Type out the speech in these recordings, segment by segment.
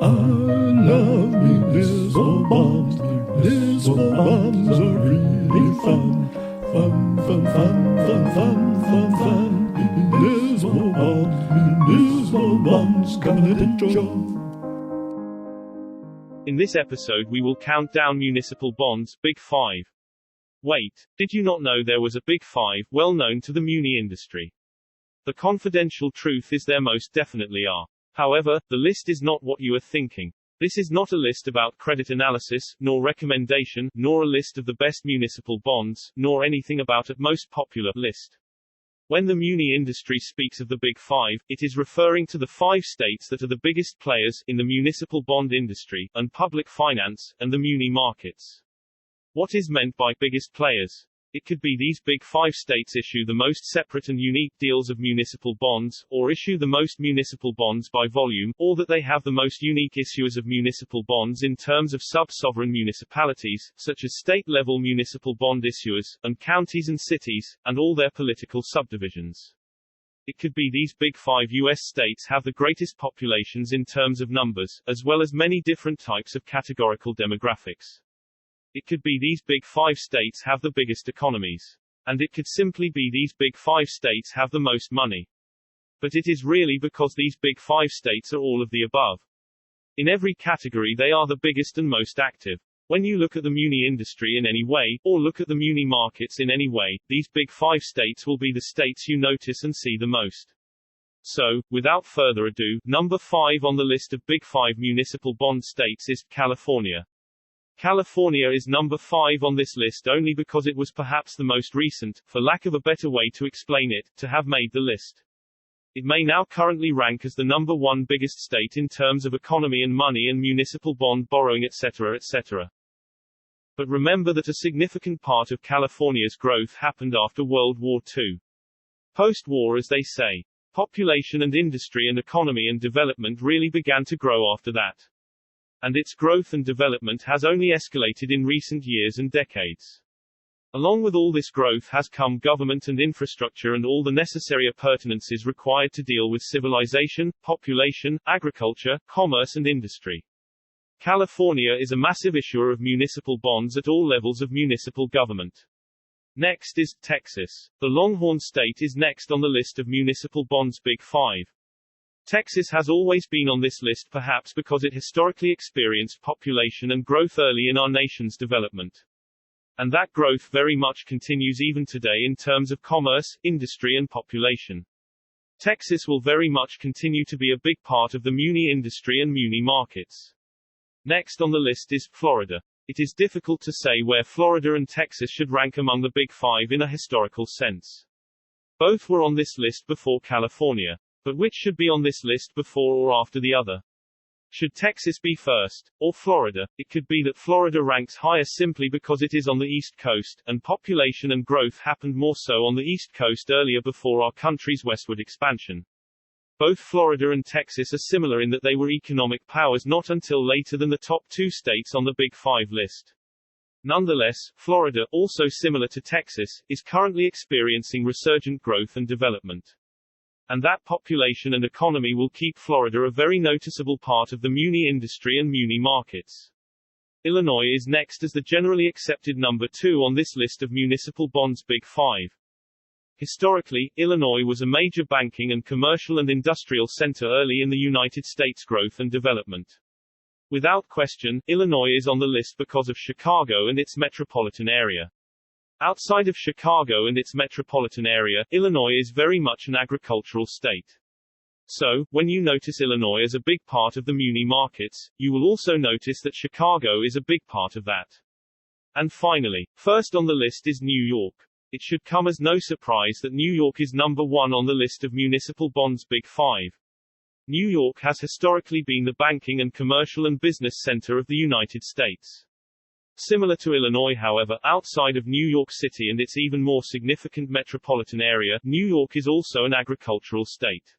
I love municipal bonds. Municipal bonds are really fun. Fun, fun, fun, fun, fun, fun, fun. Municipal bonds confidential. In this episode we will count down municipal bonds, Big Five. Wait, did you not know there was a Big Five, well known to the muni industry? The confidential truth is there most definitely are. However, the list is not what you are thinking. This is not a list about credit analysis, nor recommendation, nor a list of the best municipal bonds, nor anything about a most popular list. When the muni industry speaks of the Big Five, it is referring to the 5 states that are the biggest players in the municipal bond industry, and public finance, and the muni markets. What is meant by biggest players? It could be these Big Five states issue the most separate and unique deals of municipal bonds, or issue the most municipal bonds by volume, or that they have the most unique issuers of municipal bonds in terms of sub-sovereign municipalities, such as state-level municipal bond issuers, and counties and cities, and all their political subdivisions. It could be these Big Five U.S. states have the greatest populations in terms of numbers, as well as many different types of categorical demographics. It could be these Big Five states have the biggest economies. And it could simply be these Big Five states have the most money. But it is really because these Big Five states are all of the above. In every category they are the biggest and most active. When you look at the muni industry in any way, or look at the muni markets in any way, these Big Five states will be the states you notice and see the most. So, without further ado, number 5 on the list of Big Five municipal bond states is California. California is number 5 on this list only because it was perhaps the most recent, for lack of a better way to explain it, to have made the list. It may now currently rank as the number 1 biggest state in terms of economy and money and municipal bond borrowing etc. etc. But remember that a significant part of California's growth happened after World War II. Post-war, as they say. Population and industry and economy and development really began to grow after that. And its growth and development has only escalated in recent years and decades. Along with all this growth has come government and infrastructure and all the necessary appurtenances required to deal with civilization, population, agriculture, commerce and industry. California is a massive issuer of municipal bonds at all levels of municipal government. Next is Texas. The Longhorn State is next on the list of municipal bonds Big Five. Texas has always been on this list perhaps because it historically experienced population and growth early in our nation's development. And that growth very much continues even today in terms of commerce, industry and population. Texas will very much continue to be a big part of the muni industry and muni markets. Next on the list is Florida. It is difficult to say where Florida and Texas should rank among the Big Five in a historical sense. Both were on this list before California. But which should be on this list before or after the other? Should Texas be first, or Florida? It could be that Florida ranks higher simply because it is on the East Coast, and population and growth happened more so on the East Coast earlier before our country's westward expansion. Both Florida and Texas are similar in that they were economic powers not until later than the top 2 states on the Big Five list. Nonetheless, Florida, also similar to Texas, is currently experiencing resurgent growth and development. And that population and economy will keep Florida a very noticeable part of the muni industry and muni markets. Illinois is next as the generally accepted number 2 on this list of municipal bonds Big Five. Historically, Illinois was a major banking and commercial and industrial center early in the United States' growth and development. Without question, Illinois is on the list because of Chicago and its metropolitan area. Outside of Chicago and its metropolitan area, Illinois is very much an agricultural state. So, when you notice Illinois as a big part of the muni markets, you will also notice that Chicago is a big part of that. And finally, first on the list is New York. It should come as no surprise that New York is number 1 on the list of municipal bonds Big Five. New York has historically been the banking and commercial and business center of the United States. Similar to Illinois, however, outside of New York City and its even more significant metropolitan area, New York is also an agricultural state.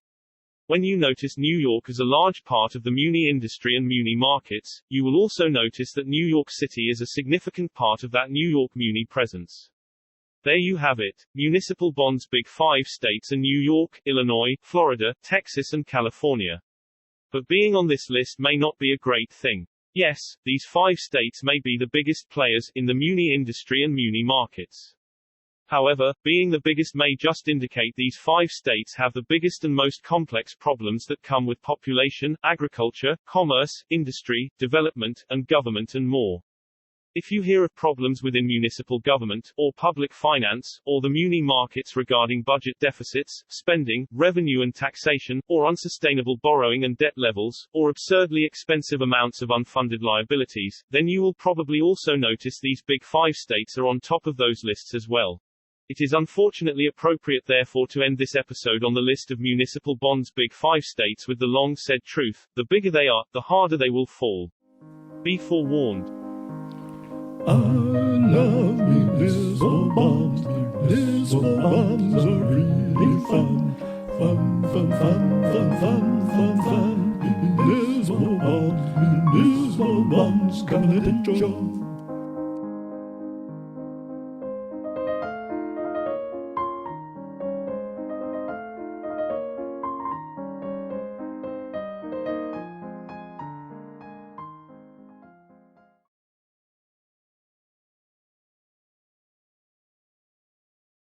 When you notice New York as a large part of the muni industry and muni markets, you will also notice that New York City is a significant part of that New York muni presence. There you have it. Municipal bonds Big Five states are New York, Illinois, Florida, Texas and California. But being on this list may not be a great thing. Yes, these 5 states may be the biggest players in the muni industry and muni markets. However, being the biggest may just indicate these 5 states have the biggest and most complex problems that come with population, agriculture, commerce, industry, development, and government and more. If you hear of problems within municipal government, or public finance, or the muni markets regarding budget deficits, spending, revenue and taxation, or unsustainable borrowing and debt levels, or absurdly expensive amounts of unfunded liabilities, then you will probably also notice these big 5 states are on top of those lists as well. It is unfortunately appropriate therefore to end this episode on the list of municipal bonds big 5 states with the long said truth: the bigger they are, the harder they will fall. Be forewarned. I love municipal bonds. Municipal bonds are really fun. Fun, fun, fun, fun, fun, fun, fun. Municipal bonds Confidential.